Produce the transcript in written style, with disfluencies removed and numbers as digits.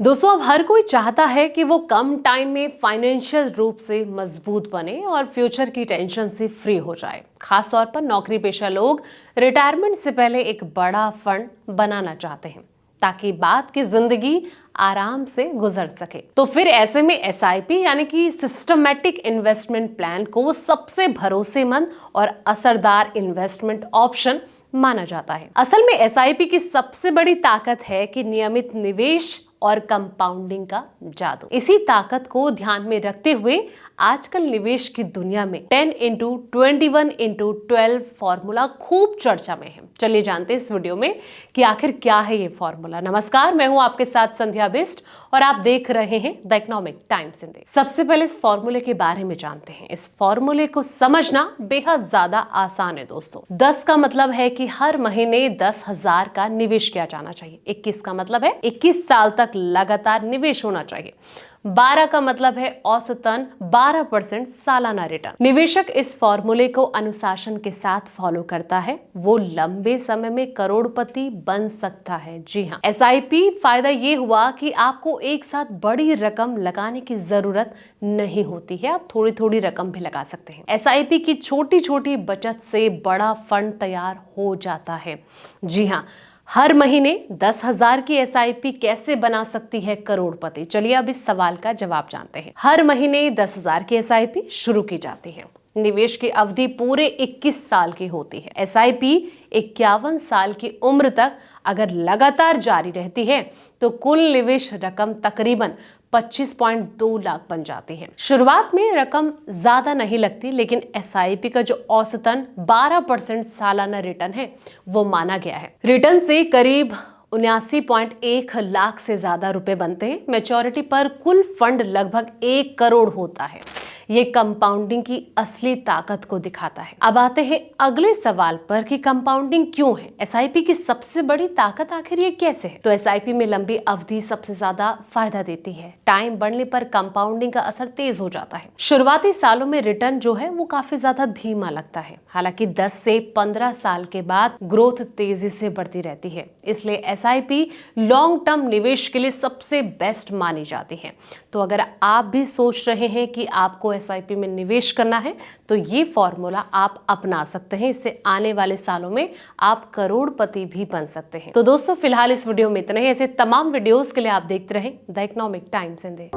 दोस्तों, अब हर कोई चाहता है कि वो कम टाइम में फाइनेंशियल रूप से मजबूत बने और फ्यूचर की टेंशन से फ्री हो जाए। खास तौर पर नौकरी पेशा लोग रिटायरमेंट से पहले एक बड़ा फंड बनाना चाहते हैं ताकि बाद की जिंदगी आराम से गुजर सके। तो फिर ऐसे में एसआईपी यानी कि सिस्टमैटिक इन्वेस्टमेंट प्लान को सबसे भरोसेमंद और असरदार इन्वेस्टमेंट ऑप्शन माना जाता है। असल में एसआईपी की सबसे बड़ी ताकत है कि नियमित निवेश और कंपाउंडिंग का जादू। इसी ताकत को ध्यान में रखते हुए आजकल निवेश की दुनिया में 10 इंटू 21 इंटू 12 फॉर्मूला खूब चर्चा में है। चलिए जानते हैं इस वीडियो में कि आखिर क्या है ये फॉर्मूला। नमस्कार, मैं हूं आपके साथ संध्या बिष्ट और आप देख रहे हैं द इकोनॉमिक टाइम्स हिंदी। सबसे पहले इस फॉर्मूले के बारे में जानते हैं। इस फॉर्मूले को समझना बेहद ज्यादा आसान है दोस्तों। 10 का मतलब है कि हर महीने 10,000 का निवेश किया जाना चाहिए। 21 का मतलब है 21 साल तक लगातार निवेश होना चाहिए। 12 का मतलब है औसतन 12% सालाना रिटर्न। निवेशक इस फॉर्मूले को अनुशासन के साथ फॉलो करता है, वो लंबे समय में करोड़पति बन सकता है। जी हाँ, एसआईपी फायदा ये हुआ कि आपको एक साथ बड़ी रकम लगाने की जरूरत नहीं होती है, आप थोड़ी थोड़ी रकम भी लगा सकते हैं। एसआईपी की छोटी छोटी बचत से बड़ा फंड तैयार हो जाता है। जी हाँ, हर महीने 10,000 की एसआईपी कैसे बना सकती है करोड़पति? चलिए अब इस सवाल का जवाब जानते हैं। हर महीने 10,000 की एसआईपी शुरू की जाती है। निवेश की अवधि पूरे 21 साल की होती है। एसआईपी 51 साल की उम्र तक अगर लगातार जारी रहती है तो कुल निवेश रकम तकरीबन 25.2 लाख बन जाती है। शुरुआत में रकम ज्यादा नहीं लगती, लेकिन एसआईपी का जो औसतन 12% सालाना रिटर्न है वो माना गया है। रिटर्न से करीब 79.1 लाख से ज्यादा रुपए बनते हैं। मैच्योरिटी पर कुल फंड लगभग 1 करोड़ होता है। ये कंपाउंडिंग की असली ताकत को दिखाता है। अब आते हैं अगले सवाल पर कि कंपाउंडिंग क्यों है, एसआईपी की सबसे बड़ी ताकत आखिर ये कैसे है? तो एसआईपी में लंबी अवधि सबसे ज्यादा फायदा देती है। टाइम बढ़ने पर कंपाउंडिंग का असर तेज हो जाता है। शुरुआती सालों में रिटर्न जो है वो काफी ज्यादा धीमा लगता है, हालांकि 10 से 15 साल के बाद ग्रोथ तेजी से बढ़ती रहती है। इसलिए एसआईपी लॉन्ग टर्म निवेश के लिए सबसे बेस्ट मानी जाती है। तो अगर आप भी सोच रहे हैं कि आपको एसआईपी में निवेश करना है तो ये फॉर्मूला आप अपना सकते हैं। इससे आने वाले सालों में आप करोड़पति भी बन सकते हैं। तो दोस्तों, फिलहाल इस वीडियो में इतना ही। ऐसे तमाम वीडियोस के लिए आप देखते रहें द इकोनॉमिक टाइम्स हिंदी।